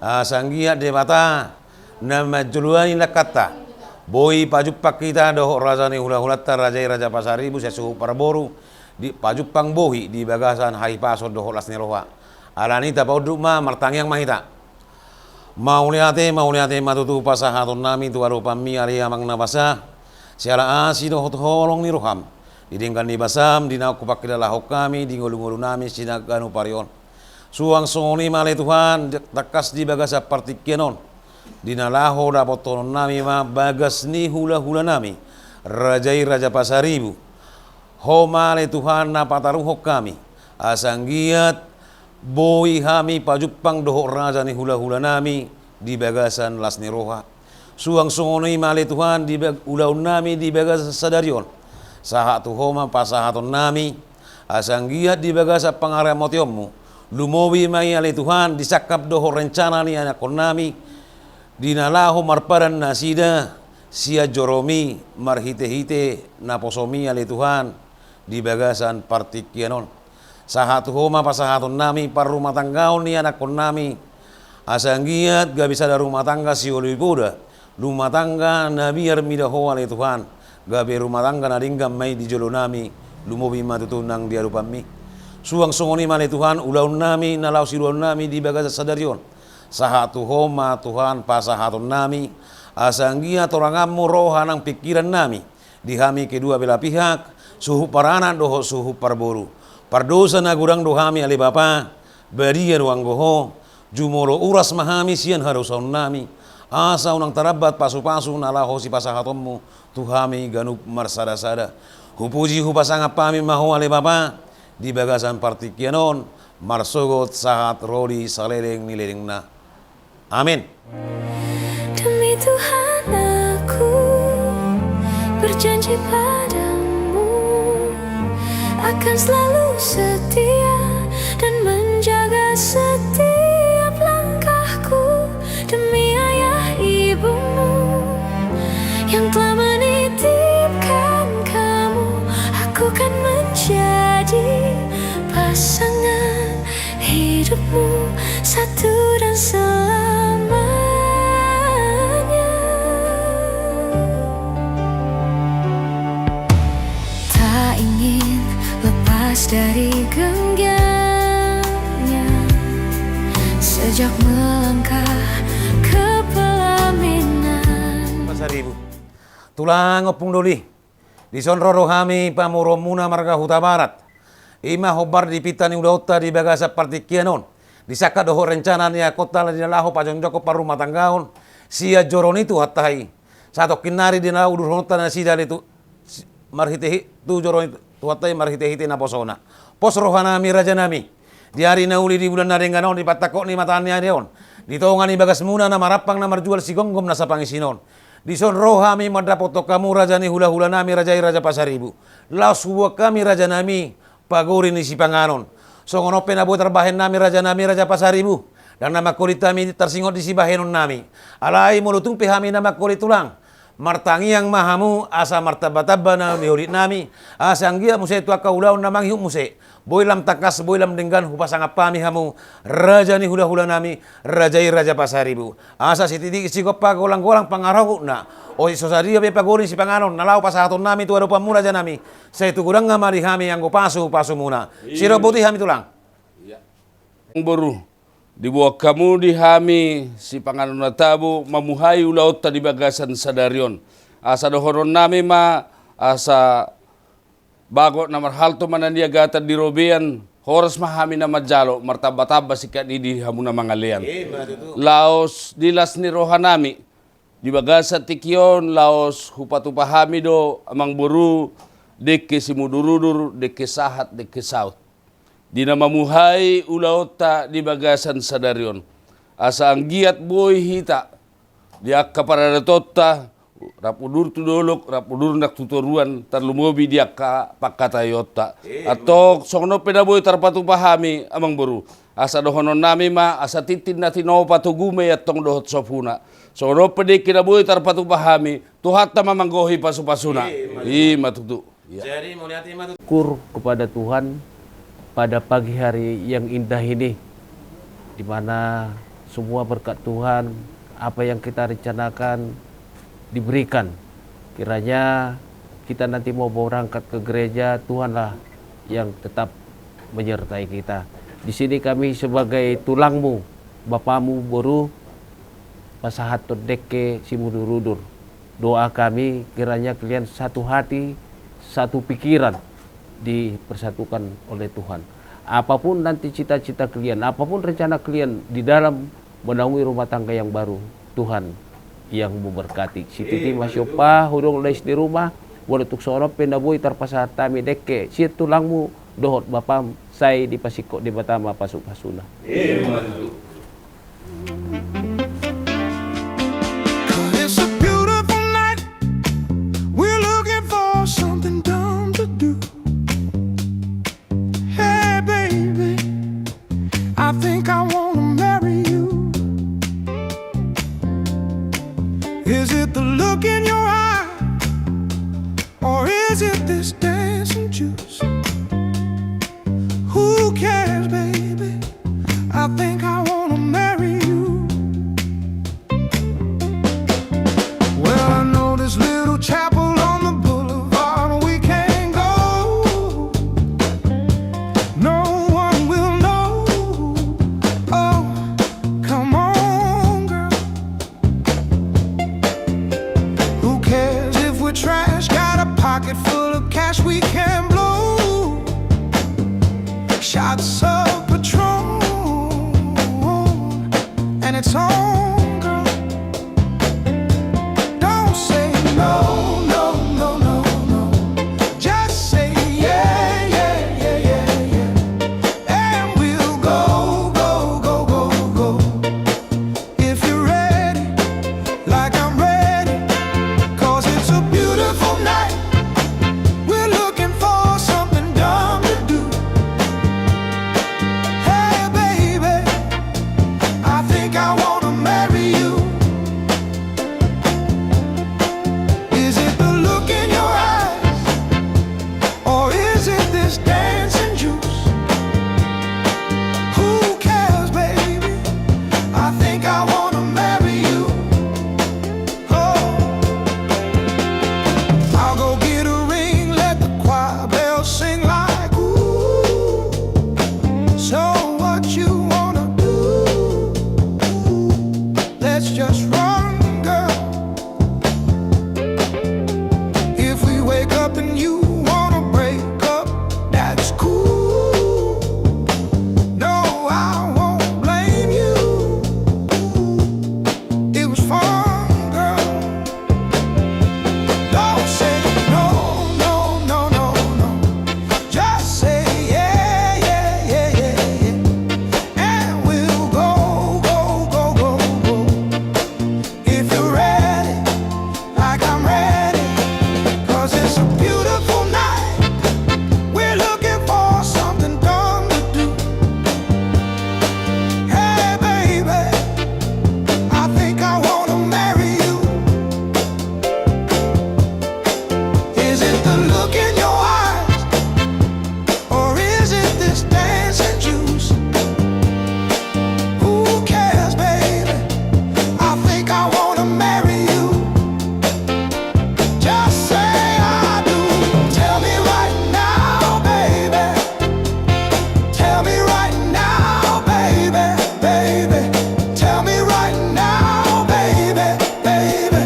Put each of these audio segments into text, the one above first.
Sanggia debata nama juluani nakata boi pajupak kita doh raja ni hula-hulata raja Pasaribu sesuhu parboru di pajupang bohi di bagasan hai paso doh lasni roha alani tapau ma martangyang mahita mau liate matutu pasahatun nami tu arupa mi aria mangna basa siala asi doh holong ni roham didingkan di basam dina kupak lahok kami di ngulu-ngulu nami sinaganu parion suang songoni male Tuhan takas di bagasa partikianon dinalaho dapotonon nami ma bagas ni hula-hula nami raja Pasaribu ho male Tuhan na pataruhok kami asanggiat boi hami pajupang doho raja ni hula-hula nami di bagasan lasni roha suang songoni male Tuhan di ulaun nami di bagasa sadarion sahat tuhoma pasahaton nami asanggiat di bagasa pangaraya motiommu lumowi mai ale Tuhan disakap doho rencana ni anak nami dinalaho marparan nasida sia joromi marhite-hite naposomi ale Tuhan di bagasan partikianon sahatu homa pasahaton nami par rumah tanggaon ni anak nami asanggiat gak bisa ada rumah tangga si olibuda rumah tangga nabi armidaho ale Tuhan gabe rumah tangga nadinggam mai di jolo nami lumowi matutunang diarupami suang songoni male Tuhan ulaun nami nalau siruan nami di bagasa sadarion sahatu homa Tuhan pasahaton nami asanggia torangamu rohanang pikiran nami dihami kedua belah pihak suhu parana doho suhu parboru pardosa nagurang dohami ale Bapa beria ruang goho jumoro uras mahami sian harusaun nami asa unang tarabat pasu-pasu nalaho si pasahatonmu Tuhami ganup marsada-sada hupuji hupasanga pami maho ale Bapa di bagasan partikianon marsogot sahat rodi saleleng nilelengna amin. Demi Tuhan aku berjanji padamu akan selalu setia dan menjaga setiap langkahku demi ayah ibumu yang telah menitipkan kamu aku kan menjadi pasangan hidupmu satu dan selamanya. Tak ingin lepas dari genggamnya sejak melangkah ke pelaminan. Pasaribu tulang opung doli di sonroro hami pamuromuna marga Huta Barat ima hobar di pitani udauta di bagasa partikianon disaka doho rencana nia kota di laho pajon joko par rumah tanggaon sia joron itu hatai satu kinari di na udur honta na sida itu marhitehi tu joron itu hatai marhitehi na posona pos rohana mi raja nami di hari na uli di bulan narenganon di patakok ni matani adeon di tongani bagas muna na marapang na marjual sigonggom na sa pangisinon di son rohami madapoto kamu raja ni hula-hula nami raja Pasaribu laos huwa kami raja nami paguri ni si panganon songono penabu terbahen nami raja Pasaribu dan nama kulit kami tersingot di si bahenon nami alai mulutung pihami nama kulit tulang martangi yang mahamu asa martabatabba na mihurit nami asa anggia muse tu akaulaun namang hiu muse boilam takas boilam denggan hupasang apami hamu raja ni hula-hula nami raja Pasaribu asa sitidi sikopa golang-golang pangarahu na o sosaria be pagori si panganon nalau pasahaton nami tu arupa mura aja nami saya tu kurang ngamari hami yang go pasu muna siro putih hami tulang baru dibuat kamu dihami si panganon natabu mamuhai ulaut tadi bagasan sadarion asa dohoron nami ma asa bagot namar halto manandia gata di robean horas mahami nama jalo martaba-taba sikat di hamu na mangalian laos dilas ni rohanami di bagasa tikion laos hupatupahami do amang buru deke simudurudur deke sahat deke saut dina mamuhai ulaota di bagasan sadarion asa anggiat boy hita dia kaparada tota rapudur tu dolok rapudur nak tutoruan tarlumobi dia ka pakatayota atau sono pedaboy tarpatu pahami amang buru asa dohonon nami ma asa titin nati no patugume atong dohot sopuna sono pede kinaboy tarpatu pahami tuhatta mamanggohi pasu-pasuna matutu jadi mau lihat matutu syukur kepada Tuhan pada pagi hari yang indah ini di mana semua berkat Tuhan, apa yang kita rencanakan diberikan. Kiranya kita nanti mau berangkat ke gereja, Tuhanlah yang tetap menyertai kita. Di sini kami sebagai tulangmu, Bapamu boru, pasahat deke simudurudur. Doa kami kiranya kalian satu hati, satu pikiran dipersatukan oleh Tuhan. Apapun nanti cita-cita kalian, apapun rencana kalian di dalam menaungi rumah tangga yang baru, Tuhan yang memberkati. Si titi masyopa hudung lais di rumah, boleh tuk sono pendabui terpasah tami deke. Si tulangmu dohot bapam saya di pasiko di batama pasuk pasuna. It's a beautiful night. We're looking for something dumb to do. Hey, baby, I think I wanna marry you. Is it the look in your eye, or is it this dancing juice? Who cares, baby? I think I wanna marry you. Well, I know this little chapel on the boulevard we can't go. No one will know. Oh, come on, girl. Who cares if we're trash? Got a pocket full of cash we can blow. Shots of Patron, and it's on, girl. Don't say no, no, no, no, no. Just say yeah, yeah, yeah, yeah, yeah. And we'll go, go, go, go, go. If you're ready, like I'm ready, 'cause it's a beautiful night. We're looking for something dumb to do. Hey, baby, I think I wanna marry you. Is it the look in your eyes, or is it this dancing juice? Who cares, baby? I think I wanna marry you. Oh, I'll go get a ring, let the choir bells sing like ooh. So what you wanna do? Let's just run, girl. If we wake up and you wanna break up, that's cool. No, I won't blame you. It was fun, girl. Don't say no, no, no, no, no. Just say yeah, yeah, yeah, yeah, yeah. And we'll go, go, go, go, go. If you're ready, like I'm ready, 'cause it's a beautiful night. We're looking for something dumb to do. Hey, baby, I think I wanna marry you. Is it the look in your eyes, or is it this dancing juice? Who cares, baby? I think I wanna marry you. Just say I do. Tell me right now, baby. Tell me right now, baby, baby. Tell me right now, baby, baby.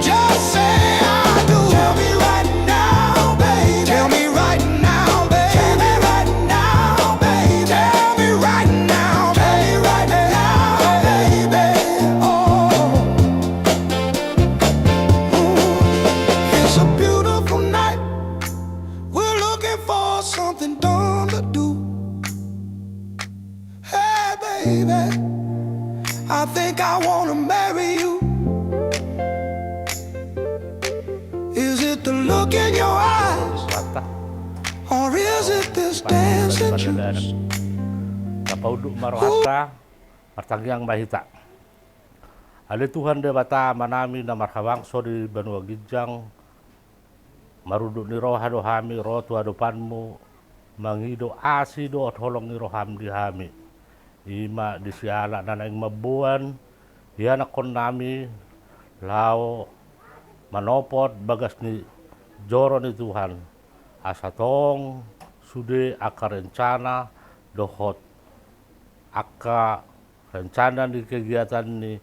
Just say I do. Tell me right now, baby. Tell me right now, baby. Tell me right now, baby. Tell me right now, tell me right now, baby. Oh, it's a beautiful night. We're looking for something dumb to do. Hey, baby, I think I wanna marry you. Is it the look in your eyes, or is it this dancing juice? Kapauduk marohata, martanggiang mahita. Ale Tuhan de bata manami na marhawang so di Banua Gijang, maruduk ni roha dohami roh tua dopanmu, mangido asi do tolong ni roham di hami. ima disiala na naing mabuan, yan akon nami, lao manopot bagas ni joro ni Tuhan. Asa tong sude aka rencana dohot aka rencana di kegiatan ni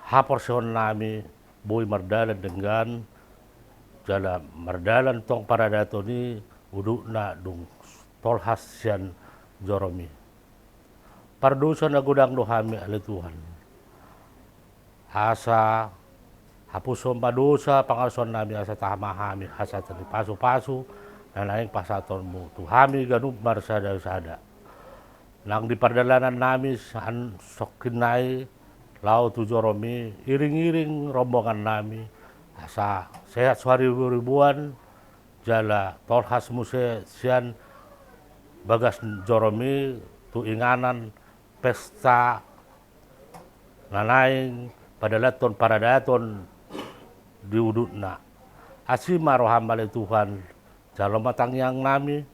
haporsion nami boy mardalan dengan jala mardalan tong paradato ni udu na dung tolhas sian joromi. Pardusa na gudang dohami ali Tuhan. Asa hapuson padusa pangason nami asa tamahami asa tani pasu-pasu na laing pasaton mo. Tuhami ganub marsada-sada. Nang di pardalanan nami saan sokinay lao tu joromi iring-iring rombongan nami asa sehat suari-ribuan jala tolhas muse sian bagas joromi tu inganan pesta nanaing padalaton paradaton diudutna asima rohambali Tuhan jalo matang yang nami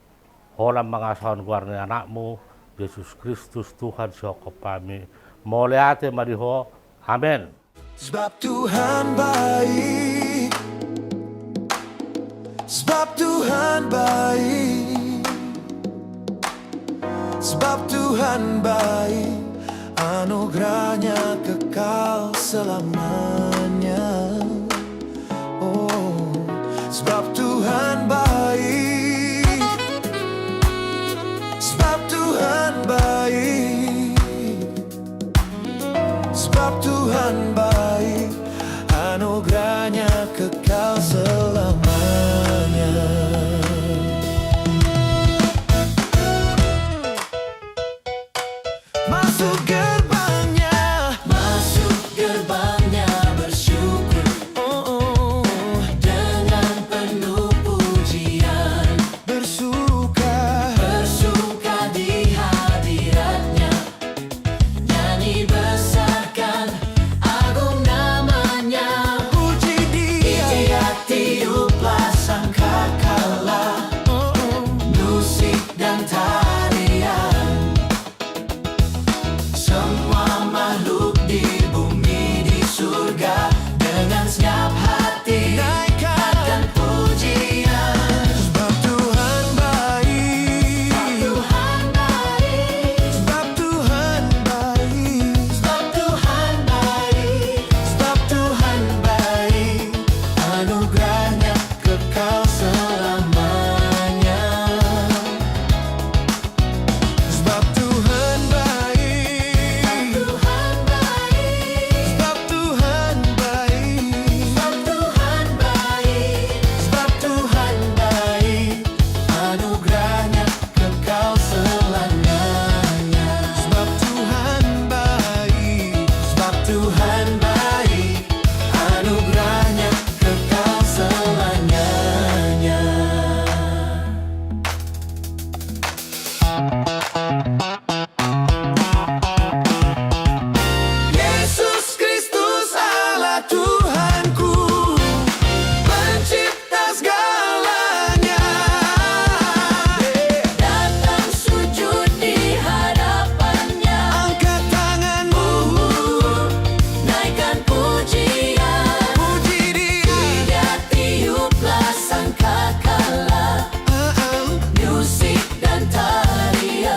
holam mangasahan guarna anakmu Yesus Kristus Tuhan syokop kami moleate mariho amin. Sebab Tuhan baik, sebab Tuhan baik, sebab Tuhan baik, anugerahnya kekal selamanya. Oh, sebab Tuhan baik, sebab Tuhan baik, sebab Tuhan baik, anugerahnya kekal selamanya. Masuk gerbangnya, masuk gerbangnya bersyukur, dengan penuh pujian, bersuka di hadiratnya, nyanyi besarkan agung namanya, puji dia, tiuplah sangkakala, musik dan tarian. Semua makhluk di bumi di surga dengan siap hati naikkan pujian. Sebab Tuhan baik, sebab Tuhan baik, sebab Tuhan baik, sebab Tuhan baik, anugerahnya kekal selamanya. Sebab Tuhan baik, sebab Tuhan baik, sebab Tuhan baik, sebab Tuhan baik, anugerahnya kekal selamanya. Sebab Tuhan baik, sebab Tuhan baik, anugerahnya kekal selamanya. Yesus Kristus Allah Tuhanku, pencipta segalanya, datang sujud di hadapannya, angkat tanganmu, naikkan pujian, puji dia, tiuplah sangkakala, musik dan tarian.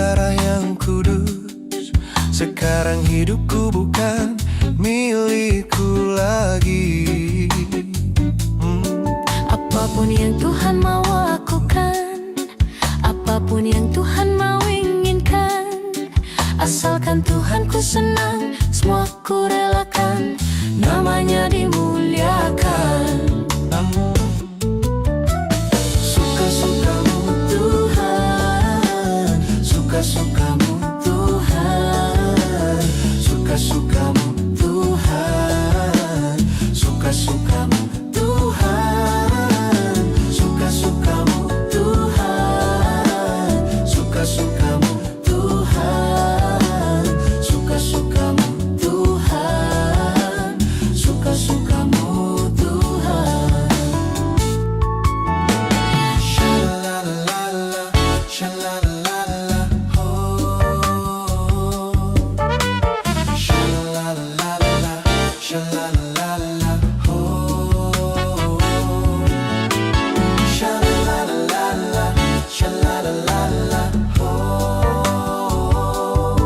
darah yang kudus. Sekarang hidupku bukan milikku lagi. Apapun yang Tuhan mau lakukan, apapun yang Tuhan mau inginkan, asalkan Tuhanku senang, semua ku relakan, namanya dimuliakan. Suka-sukamu Tuhan, suka-sukamu Tuhan, suka-sukamu Tuhan, suka-sukamu Tuhan, suka-sukamu Tuhan, suka-sukamu Tuhan, suka-sukamu Tuhan, suka-sukamu Tuhan. Sha-la-la-la-la, sha-la-la-la-la, oh. Sha-la-la-la-la, sha-la-la-la-la, oh. Sha-la-la-la-la, sha-la-la-la-la, oh.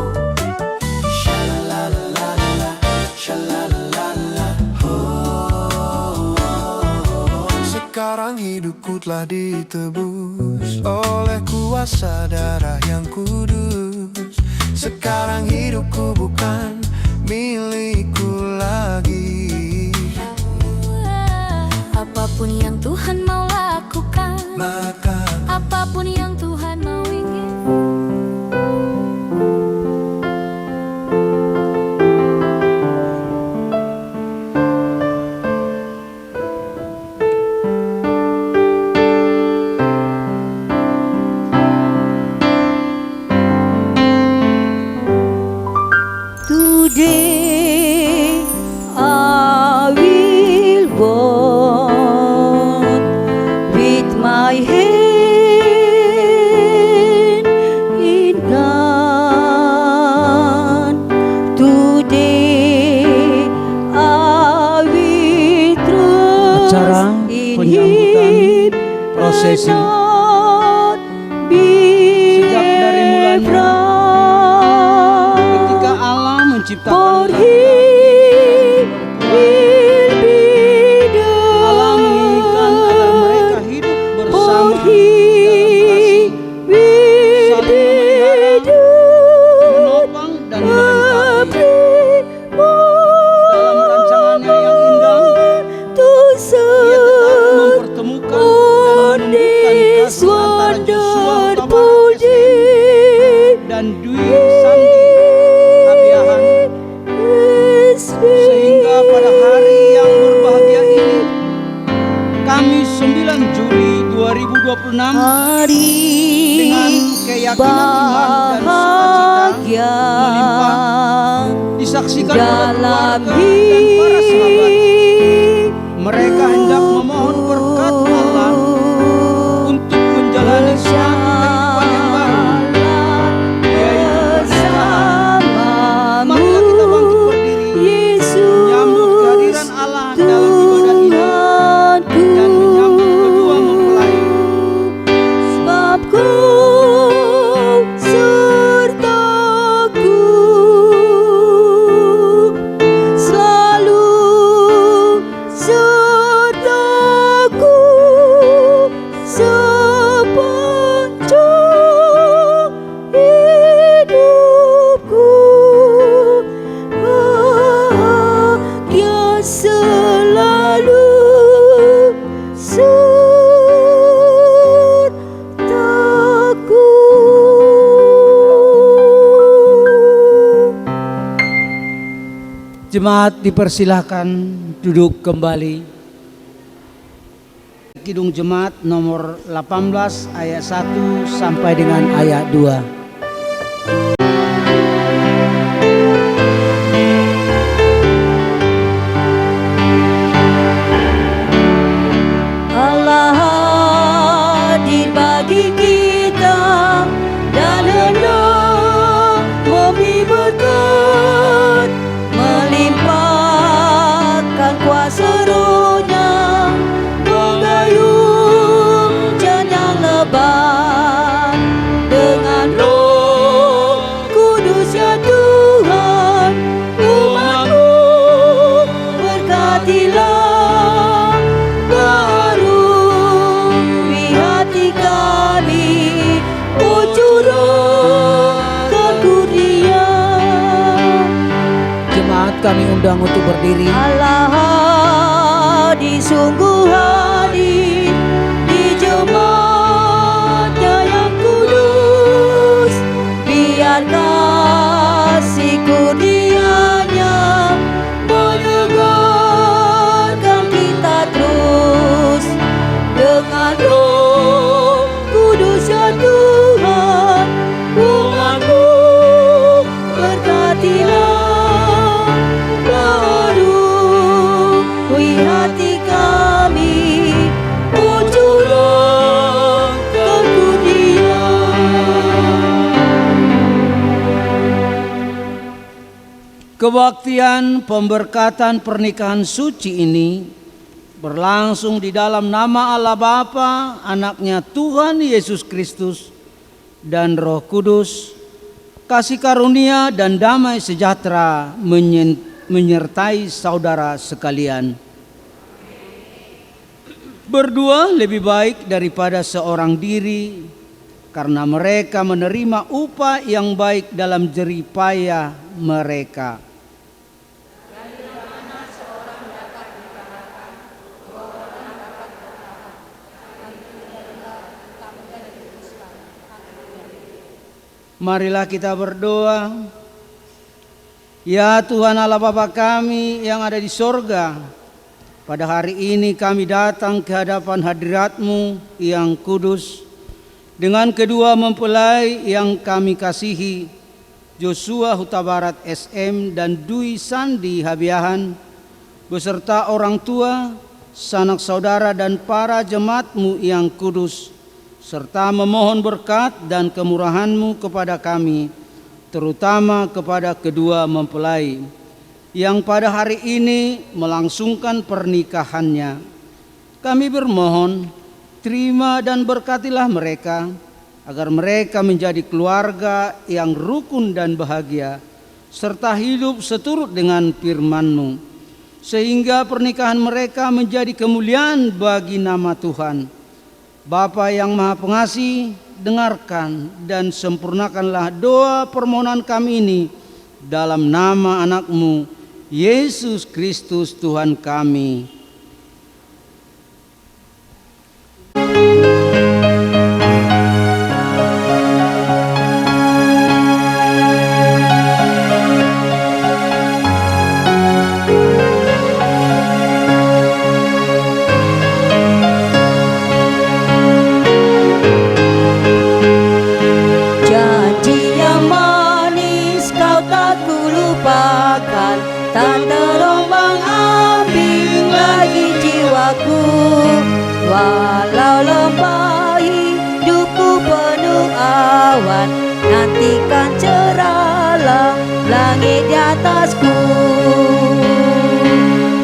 Sha-la-la-la-la, sha-la-la-la-la, oh. Sekarang hidupku telah ditebus oleh kuasa darah yang kudus. Sekarang hidupku bukan milikku lagi. Apapun yang Tuhan mau lakukan, Maka apapun yang Tuhan mau ingin. Today I will walk with my hand in God. Today I will trust Acara in penyambutan Him prosesi and not be sejak dari mulanya ketika Allah for menciptakan He will be Allah menginginkan agar mereka done. hidup For bersama He dalam kasih, will saling be memelihara, done. menopang dan melengkapi dalam rancangannya yang indah. To Ia tetap serve mempertemukan dan on menumbuhkan this kasih antara Joshua wonderful Hutabara SM day. dan Dwi Santi Habiahan, sehingga pada hari yang berbahagia ini, Kamis 9 Juli 2026, Hari dengan keyakinan iman dan sukacita melimpah disaksikan oleh dalam keluarga dan para sahabat. hidup Mereka hendak memohon berkat Allah untuk menjalani suatu kehidupan yang baru, yaitu pernikahan. Marilah kita bangkit berdiri, menyambut kehadiran Allah dalam ibadah ini, dan menyambut kedua mempelai. Sebab Kau sertaku selalu sertaku sepanjang hidupku. Bahagia selalu sertaku. Jemaat dipersilahkan duduk kembali. Kidung Jemaat nomor 18 ayat 1 sampai dengan ayat 2. Allah hadir bagi kita dan hendak memberi berkat, melimpahkan kuasa Roh-Nya, menggayung hujan yang lebat dengan roh kami undang untuk berdiri. Allah hadir, sungguh hadir di jemaatnya yang kudus. Biar kasih kurnianya menyegarkan kita terus. Dengan Roh Kudus ya Tuhan, umat-Mu berkatilah. Baharui hati kami, curahkan kurnia. Kebaktian pemberkatan pernikahan suci ini berlangsung di dalam nama Allah Bapa, Anaknya Tuhan Yesus Kristus, dan Roh Kudus. Kasih karunia dan damai sejahtera menyertai saudara sekalian. Berdua lebih baik daripada seorang diri, karena mereka menerima upah yang baik dalam jerih payah mereka. Marilah kita berdoa. Ya Tuhan Allah Bapa kami yang ada di sorga, pada hari ini kami datang ke hadapan hadirat-Mu yang kudus dengan kedua mempelai yang kami kasihi, Joshua Huta Barat SM dan Dwi Sandi Habiahan, beserta orang tua, sanak saudara dan para jemaat-Mu yang kudus, serta memohon berkat dan kemurahan-Mu kepada kami, terutama kepada kedua mempelai yang pada hari ini melangsungkan pernikahannya. Kami bermohon, terima dan berkatilah mereka, agar mereka menjadi keluarga yang rukun dan bahagia, serta hidup seturut dengan firman-Mu, sehingga pernikahan mereka menjadi kemuliaan bagi nama Tuhan. Bapa yang Maha Pengasih, dengarkan dan sempurnakanlah doa permohonan kami ini dalam nama anak-Mu, Yesus Kristus Tuhan kami. Tak terombang ambing lagi jiwaku, walau lembah hidupku penuh awan, nantikan cerahlah langit di atasku.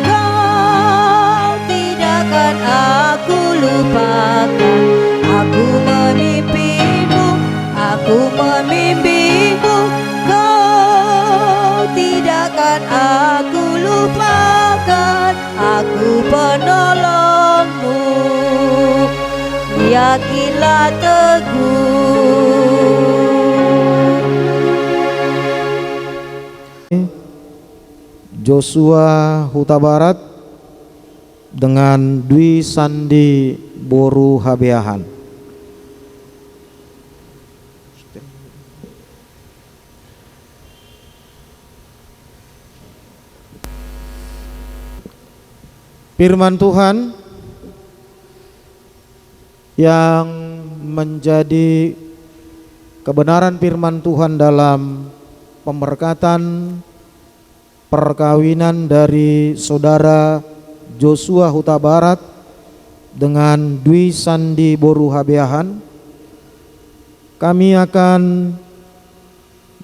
Kau tidak akan aku lupakan, aku memimpimu, aku memimpimu. Tidak akan aku lupakan, aku penolongmu, yakinlah teguh. Joshua Huta Barat dengan Dwi Sandi Boru Habeahan. Firman Tuhan yang menjadi kebenaran firman Tuhan dalam pemberkatan perkawinan dari saudara Joshua Huta Barat dengan Dwi Sandi Boru Habeahan. Kami akan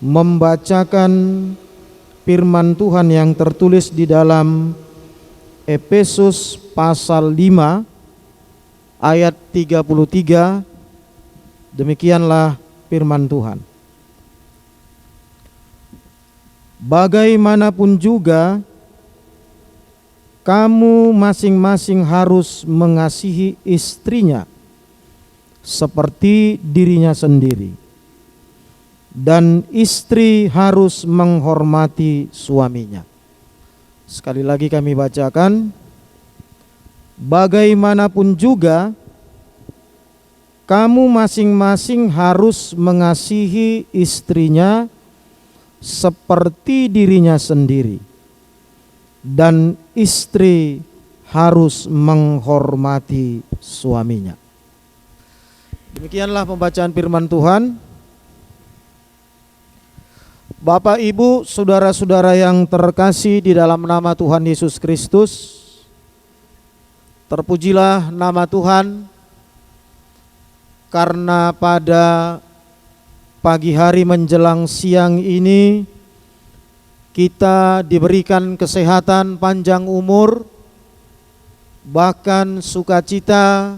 membacakan firman Tuhan yang tertulis di dalam Efesus pasal 5 ayat 33. Demikianlah firman Tuhan. Bagaimanapun juga kamu masing-masing harus mengasihi istrinya seperti dirinya sendiri, dan istri harus menghormati suaminya. Sekali lagi kami bacakan. Bagaimanapun juga kamu masing-masing harus mengasihi istrinya seperti dirinya sendiri, dan istri harus menghormati suaminya. Demikianlah pembacaan firman Tuhan. Bapak, Ibu, saudara-saudara yang terkasih di dalam nama Tuhan Yesus Kristus, terpujilah nama Tuhan karena pada pagi hari menjelang siang ini kita diberikan kesehatan, panjang umur, bahkan sukacita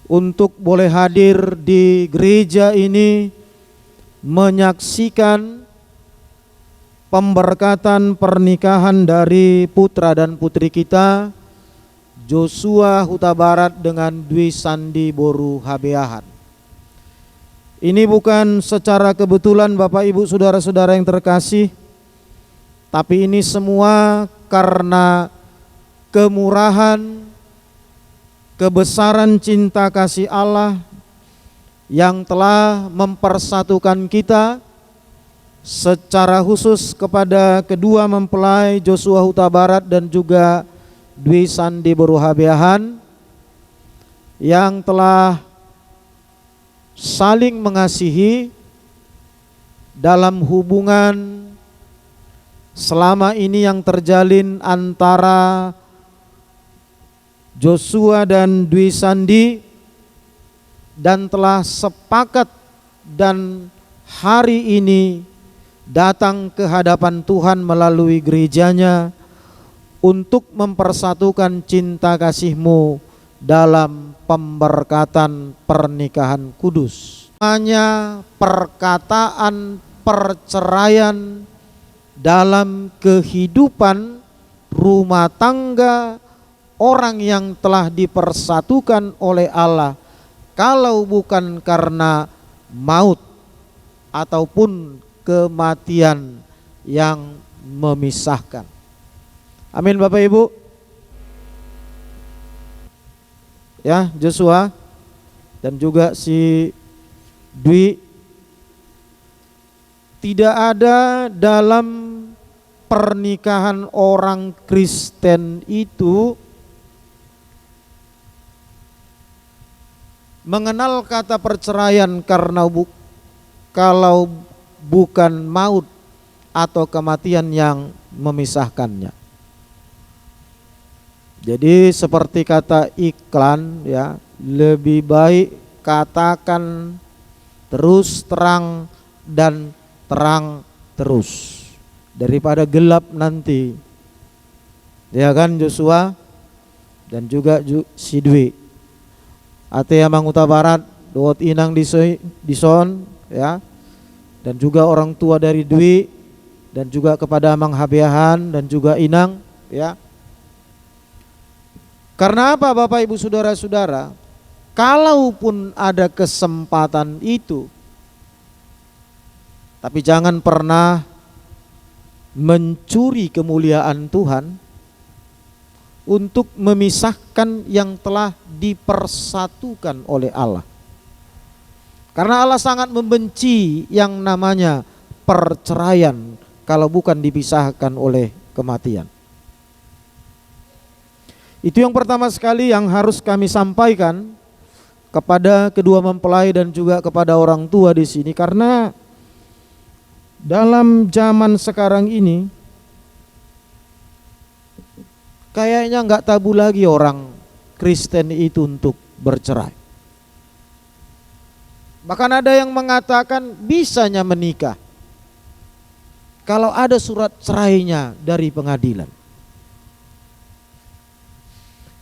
untuk boleh hadir di gereja ini menyaksikan pemberkatan pernikahan dari putra dan putri kita, Joshua Huta Barat dengan Dwi Sandi Boru Habeahan. Ini bukan secara kebetulan Bapak Ibu saudara-saudara yang terkasih, tapi ini semua karena kemurahan, kebesaran cinta kasih Allah yang telah mempersatukan kita, secara khusus kepada kedua mempelai Joshua Huta Barat dan juga Dwi Sandi Boru Habeahan yang telah saling mengasihi dalam hubungan selama ini yang terjalin antara Joshua dan Dwi Sandi, dan telah sepakat dan hari ini datang ke hadapan Tuhan melalui gerejanya untuk mempersatukan cinta kasih-Mu dalam pemberkatan pernikahan kudus. Hanya perkataan perceraian dalam kehidupan rumah tangga orang yang telah dipersatukan oleh Allah, kalau bukan karena maut ataupun kematian yang memisahkan. Amin Bapak Ibu. Ya, Joshua dan juga si Dwi, tidak ada dalam pernikahan orang Kristen itu mengenal kata perceraian karena kalau bukan maut atau kematian yang memisahkannya. Jadi seperti kata iklan ya, lebih baik katakan terus terang dan terang terus daripada gelap nanti. Ya kan Joshua dan juga si Dwi. Ate Amang Huta Barat, Dot Inang Dison ya, dan juga orang tua dari Dwi, dan juga kepada Amang Habeahan dan juga Inang ya. Karena apa Bapak Ibu saudara-saudara? Kalaupun ada kesempatan itu, tapi jangan pernah mencuri kemuliaan Tuhan untuk memisahkan yang telah dipersatukan oleh Allah. Karena Allah sangat membenci yang namanya perceraian kalau bukan dipisahkan oleh kematian. Itu yang pertama sekali yang harus kami sampaikan kepada kedua mempelai dan juga kepada orang tua di sini, karena dalam zaman sekarang ini kayaknya nggak tabu lagi orang Kristen itu untuk bercerai. Bahkan ada yang mengatakan bisanya menikah kalau ada surat cerainya dari pengadilan.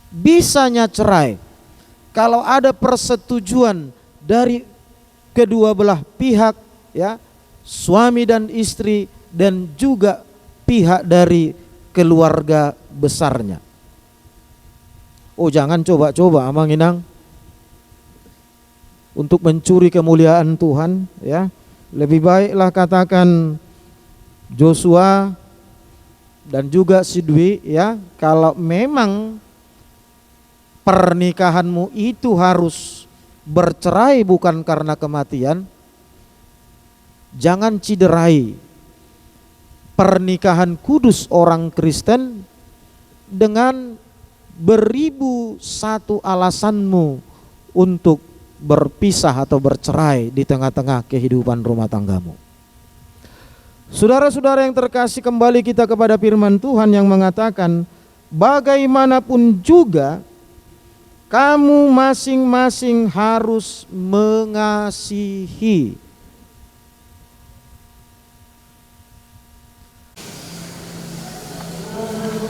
Bisanya cerai kalau ada persetujuan dari kedua belah pihak ya, suami dan istri dan juga pihak dari keluarga besarnya. Oh, jangan coba-coba Amang Inang untuk mencuri kemuliaan Tuhan ya. Lebih baiklah katakan Joshua dan juga si Dwi ya, kalau memang pernikahanmu itu harus bercerai bukan karena kematian, jangan ciderai pernikahan kudus orang Kristen dengan beribu satu alasanmu untuk berpisah atau bercerai di tengah-tengah kehidupan rumah tanggamu. Saudara-saudara yang terkasih, kembali kita kepada firman Tuhan yang mengatakan, bagaimanapun juga kamu masing-masing harus mengasihi. Ah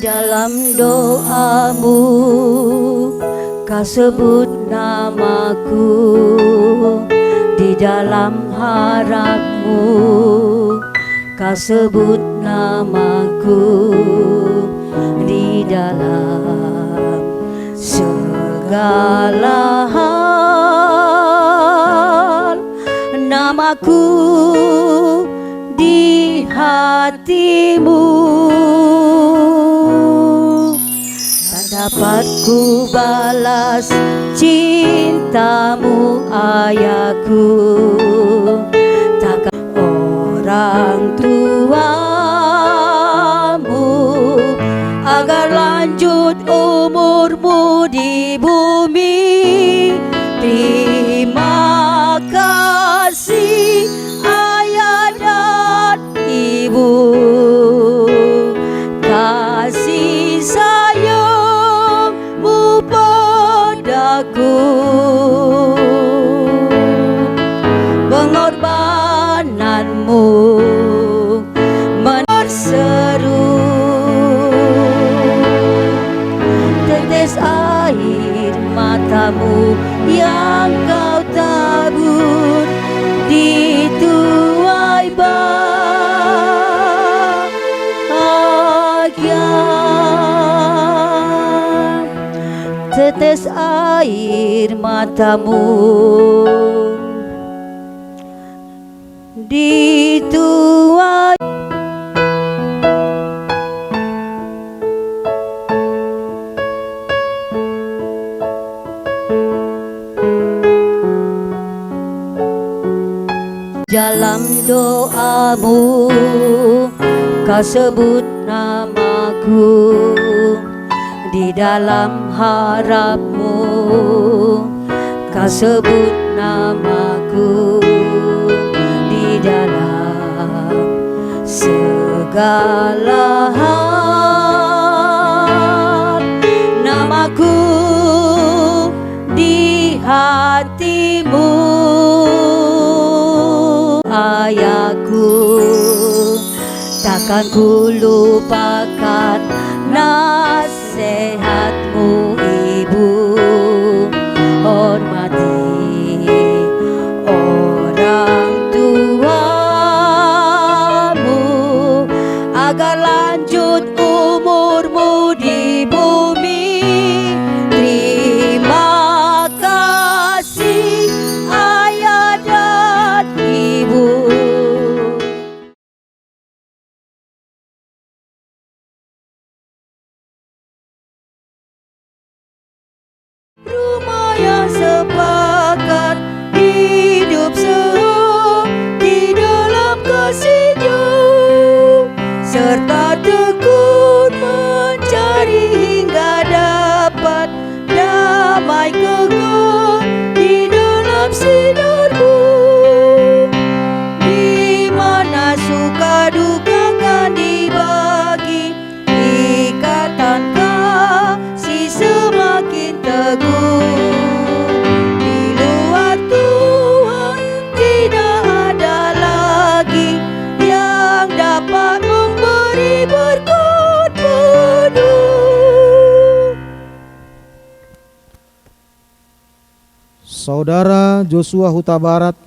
dalam doamu kau sebut namaku, di dalam harapmu kau sebut namaku, di dalam segala hal namaku di hatimu. Tak dapat ku balas cintamu ayahku, takkan orang tuamu agar lanjut umurmu di bumi. Terima kasih ayah dan ibu, kasih sayangmu padaku, pengorbananmu berseru, tetes air matamu yang kau tabur di tuai bahagia. Tetes air matamu di tuai. Dalam doamu kau sebut namaku, di dalam harapmu kau sebut namaku, di dalam segala hal namaku di hatimu. Ayahku, takkan ku lupakan nasihatmu ibu. Hormati orang tuamu agar lanjut umurmu di bumi. Terima kasih ayah dan ibu. Rumah yang sepakat hidup di dalam kasih-Nya, serta tekun mencari hingga dapat damai kekal di dalam sinar-Mu, di mana suka duka kan dibagi, ikatan kasih semakin teguh. Di luar Tuhan tidak ada lagi yang dapat memberi berkat penuh. Saudara Joshua Huta Barat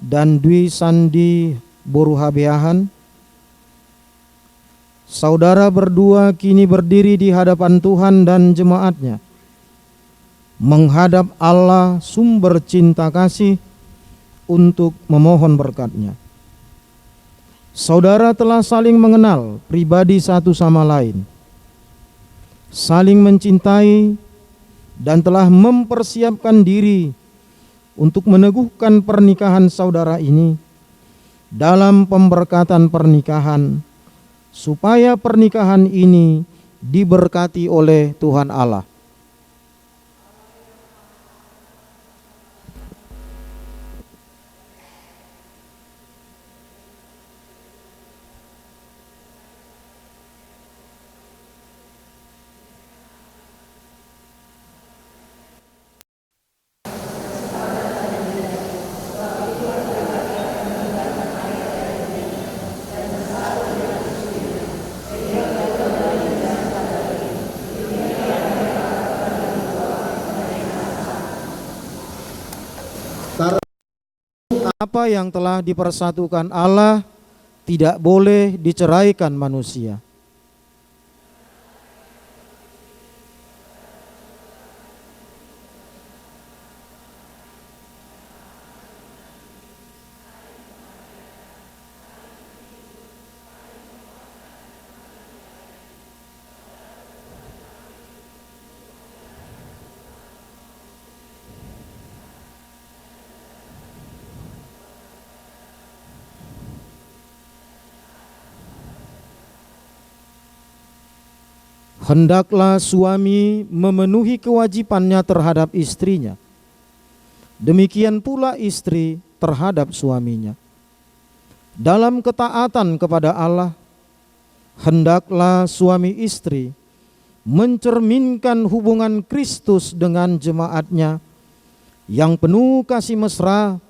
dan Dwi Sandi Boruhabeahan, saudara berdua kini berdiri di hadapan Tuhan dan jemaat-Nya, menghadap Allah sumber cinta kasih untuk memohon berkat-Nya. Saudara telah saling mengenal pribadi satu sama lain, saling mencintai, dan telah mempersiapkan diri untuk meneguhkan pernikahan saudara ini dalam pemberkatan pernikahan, supaya pernikahan ini diberkati oleh Tuhan Allah. Apa yang telah dipersatukan Allah tidak boleh diceraikan manusia. Hendaklah suami memenuhi kewajibannya terhadap istrinya. Demikian pula istri terhadap suaminya. Dalam ketaatan kepada Allah, hendaklah suami istri mencerminkan hubungan Kristus dengan jemaatnya yang penuh kasih mesra,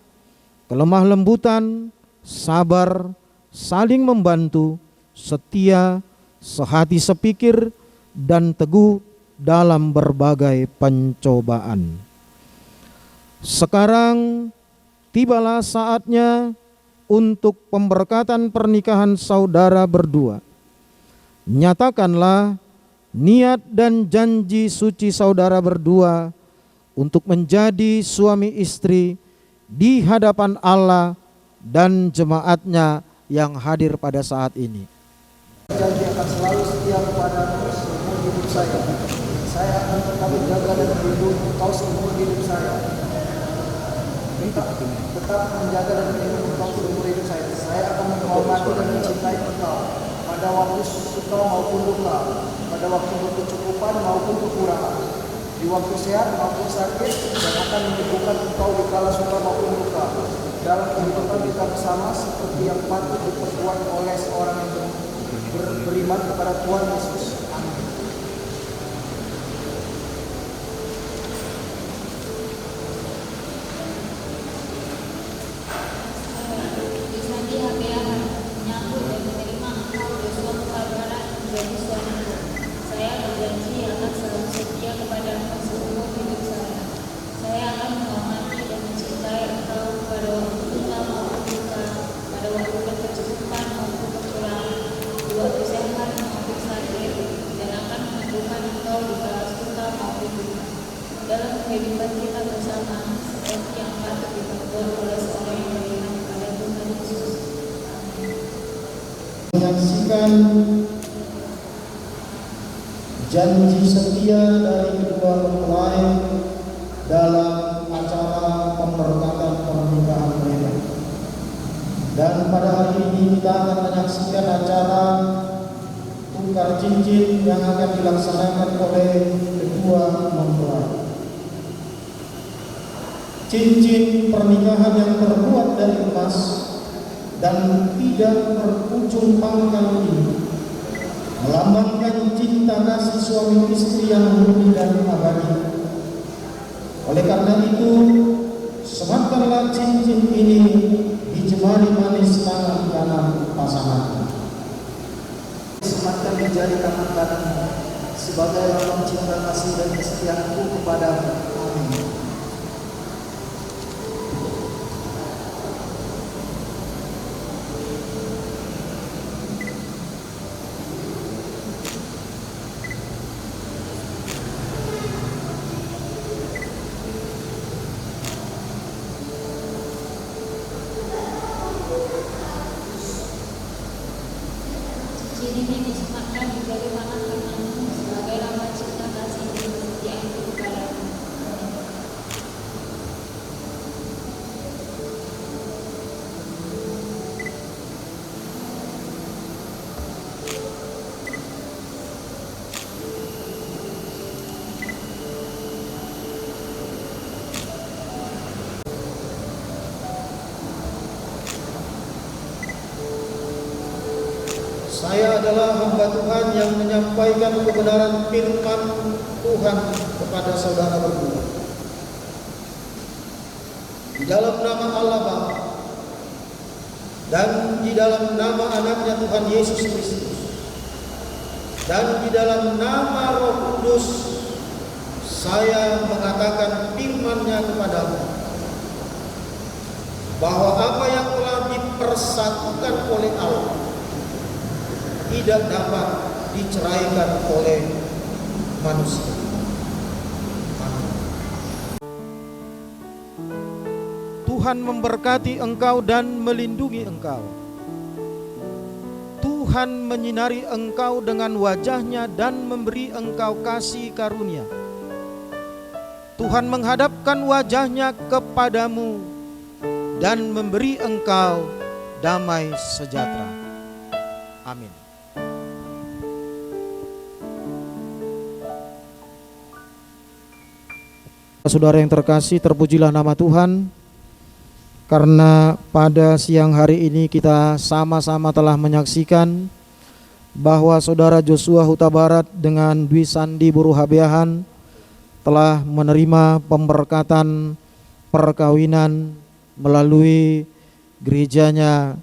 kelemah lembutan, sabar, saling membantu, setia, sehati sepikir, dan teguh dalam berbagai pencobaan. Sekarang tibalah saatnya untuk pemberkatan pernikahan saudara berdua. Nyatakanlah niat dan janji suci saudara berdua untuk menjadi suami istri di hadapan Allah dan jemaatnya yang hadir pada saat ini. Janji akan selalu setia kepadamu seumur hidup saya. Saya akan tetap menjaga dan melindungi engkau seumur hidup saya. Tetap menjaga dan melindungi engkau seumur hidup saya. Saya akan menghormati dan mencintai engkau pada waktu suka maupun duka, pada waktu berkecukupan maupun kekurangan, di waktu sehat maupun sakit, dan akan menyembuhkan engkau di kala suka maupun duka dalam kehidupan kita bersama seperti yang patut diperbuat oleh seorang yang beriman kepada Tuhan Yesus. Amin. Saya berjanji akan selalu setia kepada engkau seumur hidup saya. Saya akan menghormati dan mencintai engkau pada waktu suka maupun duka, pada waktu berkecukupan maupun kekurangan, di waktu sehat maupun sakit, dan akan menyembuhkan engkau di kala suka maupun duka dalam kehidupan kita bersama seperti yang patut diperbuat oleh seorang yang beriman kepada Tuhan Yesus. Amin. Menyaksikan janji setia dari kedua mempelai dalam acara pemberkatan pernikahan mereka. Dan pada hari ini kita akan menyaksikan acara tukar cincin yang akan dilaksanakan oleh kedua mempelai. Cincin pernikahan yang terbuat dari emas dan tidak berujung pangkal ini melambangkan cinta kasih suami istri yang murni dan abadi. Oleh karena itu, sematkanlah cincin ini di jemari manis tangan kanan pasangan. Sematkan di jari tangan kananmu sebagai lambang cinta kasih dan kesetiaanku kepadamu. Amin. Cincin ini disematkan di jari tangan kananmu sebagai lambang cinta kasih dan kesetiaanku kepadamu. Saya adalah hamba Tuhan yang menyampaikan kebenaran firman Tuhan kepada saudara berdua. Di dalam nama Allah Bapa dan di dalam nama anaknya Tuhan Yesus Kristus dan di dalam nama Roh Kudus, saya mengatakan firman-Nya kepadamu. bahwa apa yang telah dipersatukan oleh Allah tidak dapat diceraikan oleh manusia. Amin. Tuhan memberkati engkau dan melindungi engkau. Tuhan menyinari engkau dengan wajah-Nya dan memberi engkau kasih karunia. Tuhan menghadapkan wajah-Nya kepadamu dan memberi engkau damai sejahtera. Amin. Saudara yang terkasih, terpujilah nama Tuhan, karena pada siang hari ini kita sama-sama telah menyaksikan bahwa Saudara Joshua Huta Barat dengan Dwi Sandi Buruhabeahan telah menerima pemberkatan perkawinan melalui gerejanya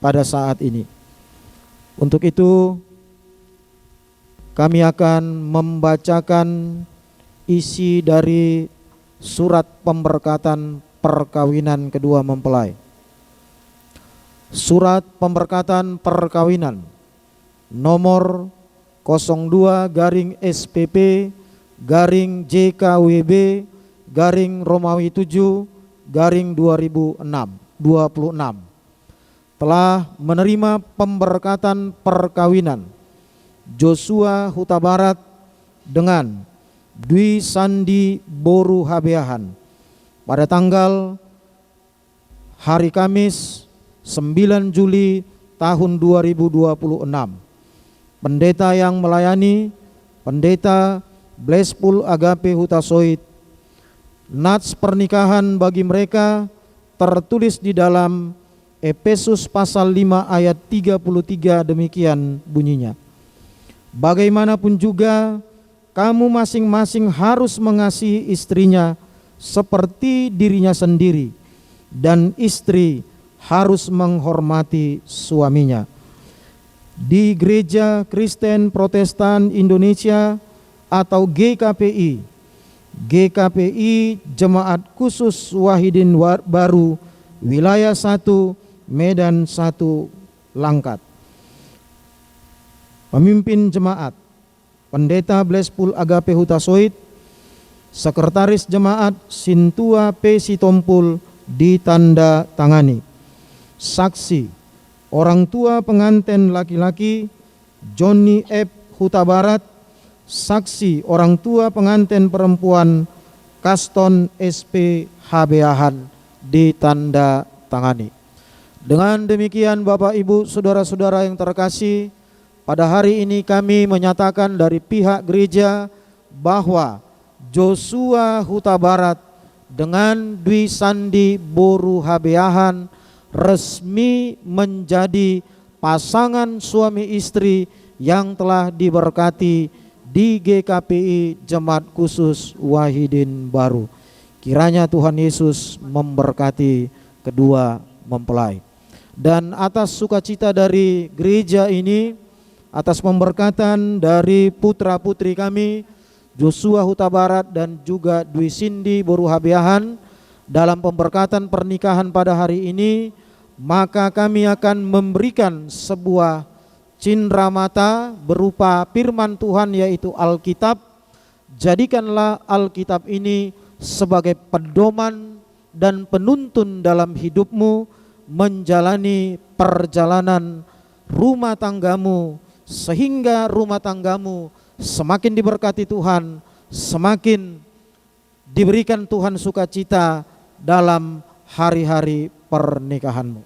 pada saat ini. Untuk itu kami akan membacakan isi dari surat pemberkatan perkawinan kedua mempelai. Surat pemberkatan perkawinan nomor 02-SPP/JKWB/Romawi 7/2026 telah menerima pemberkatan perkawinan Joshua Huta Barat dengan Dwi Sandi Buruhabeahan pada tanggal hari Kamis 9 Juli tahun 2026. Pendeta yang melayani Pendeta Blespul Agape Hutasoit. Nats pernikahan bagi mereka tertulis di dalam Efesus pasal 5 ayat 33, demikian bunyinya. Bagaimanapun juga kamu masing-masing harus mengasihi istrinya seperti dirinya sendiri, dan istri harus menghormati suaminya. Di Gereja Kristen Protestan Indonesia atau GKPI Jemaat Khusus Wahidin Baru Wilayah 1 Medan 1 Langkat. Pemimpin Jemaat Pendeta Blespul Agape Hutasoit. Sekretaris Jemaat Sintua P. Sitompul ditanda tangani. Saksi orang tua pengantin laki-laki Johnny F. Huta Barat. Saksi orang tua pengantin perempuan Kaston SP Habeahan ditanda tangani. Dengan demikian Bapak Ibu saudara-saudara yang terkasih, pada hari ini kami menyatakan dari pihak gereja bahwa Joshua Huta Barat dengan Dwi Sandi Buruhabeahan resmi menjadi pasangan suami istri yang telah diberkati di GKPI Jemaat Khusus Wahidin Baru. Kiranya Tuhan Yesus memberkati kedua mempelai. Dan atas sukacita dari gereja ini, atas pemberkatan dari putra-putri kami Joshua Huta Barat dan juga Dwi Sindi Buruhabeahan dalam pemberkatan pernikahan pada hari ini, maka kami akan memberikan sebuah cindera mata berupa firman Tuhan, yaitu Alkitab. Jadikanlah Alkitab ini sebagai pedoman dan penuntun dalam hidupmu menjalani perjalanan rumah tanggamu, sehingga rumah tanggamu semakin diberkati Tuhan, semakin diberikan Tuhan sukacita dalam hari-hari pernikahanmu.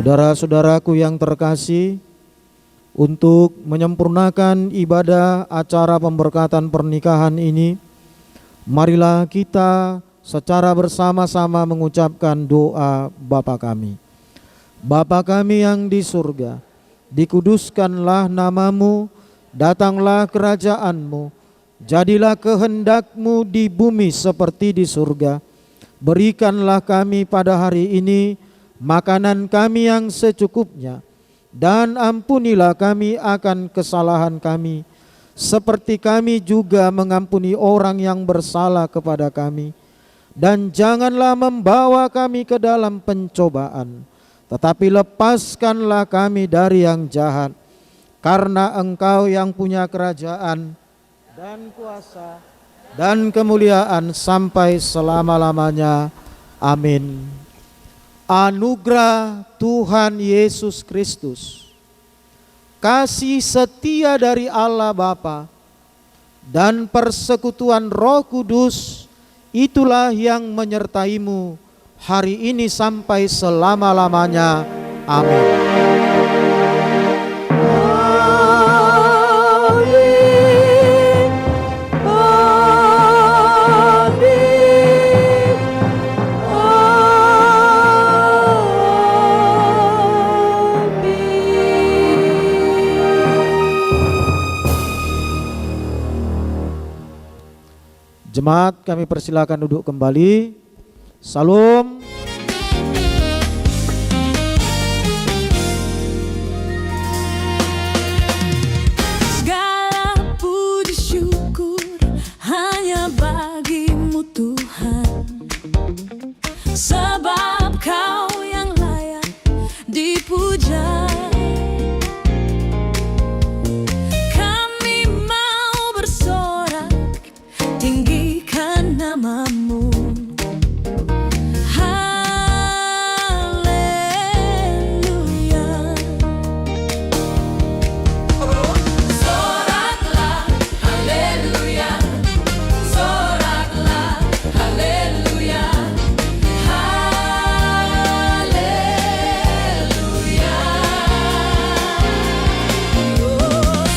Saudara-saudaraku yang terkasih, untuk menyempurnakan ibadah acara pemberkatan pernikahan ini, marilah kita secara bersama-sama mengucapkan doa Bapa kami. Bapa kami yang di surga, dikuduskanlah namamu, datanglah kerajaanmu, jadilah kehendak-Mu di bumi seperti di surga. Berikanlah kami pada hari ini makanan kami yang secukupnya, dan ampunilah kami akan kesalahan kami, seperti kami juga mengampuni orang yang bersalah kepada kami. Dan janganlah membawa kami ke dalam pencobaan, tetapi lepaskanlah kami dari yang jahat. Karena Engkau yang punya kerajaan dan kuasa dan kemuliaan sampai selama-lamanya. Amin. Anugerah Tuhan Yesus Kristus, kasih setia dari Allah Bapa, dan persekutuan Roh Kudus, itulah yang menyertaimu hari ini sampai selama-lamanya. Amin. Jemaat, kami persilakan duduk kembali. Salam. Segala puji syukur hanya bagi-Mu Tuhan, sebab Kau yang layak dipuja. Namamu, haleluya. Soraklah, haleluya. Soraklah, haleluya. Haleluya.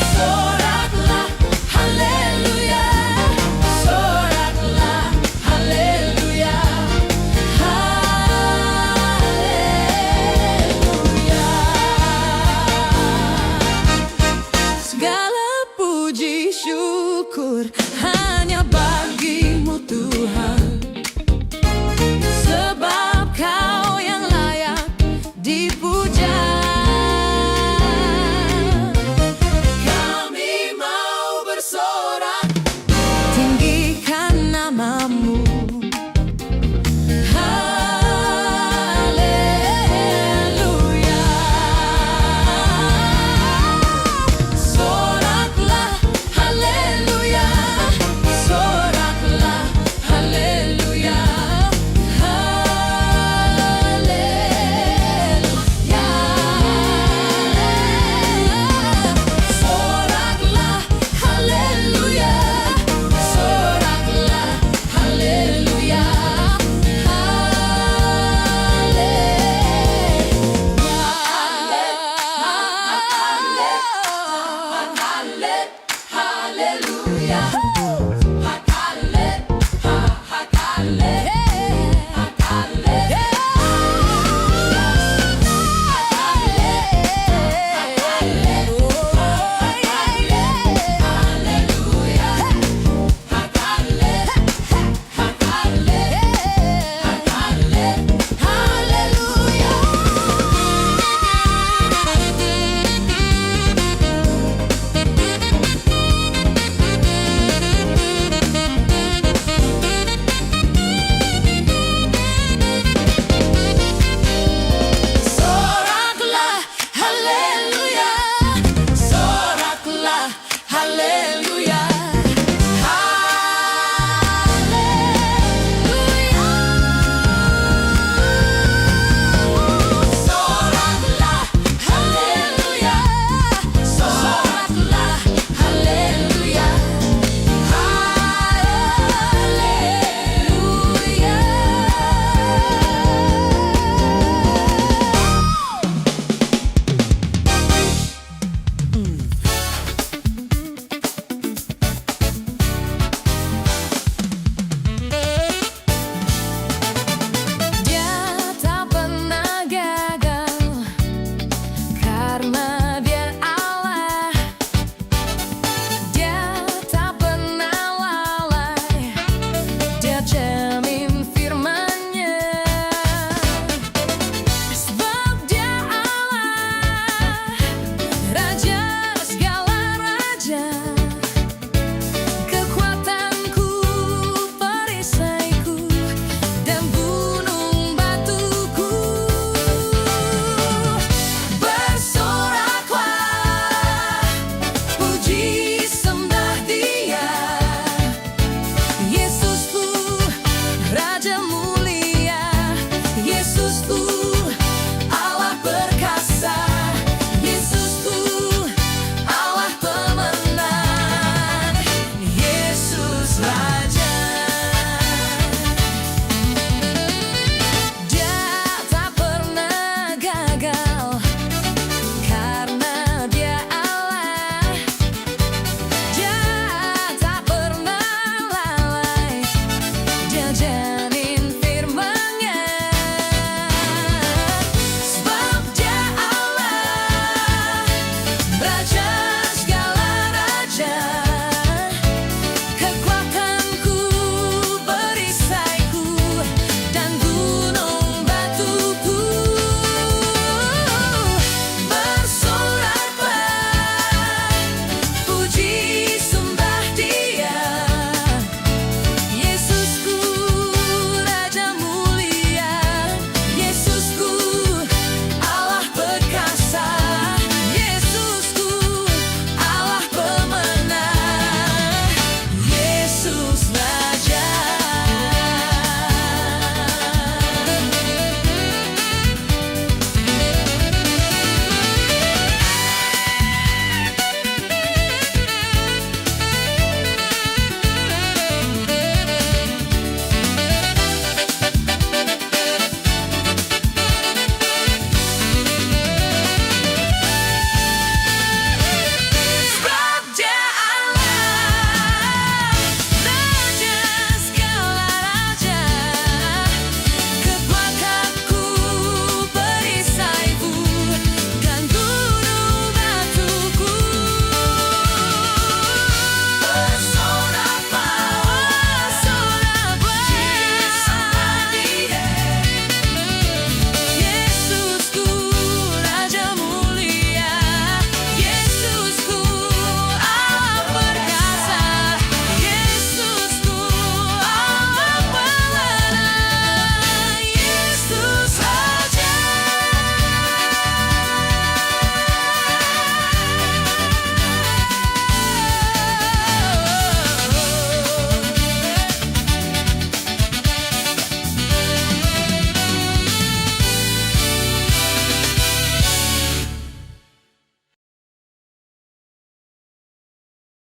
Soraklah, haleluya. Syukur hanya bagi-Mu Tuhan, sebab Kau yang layak dipuja. Kami mau bersorak.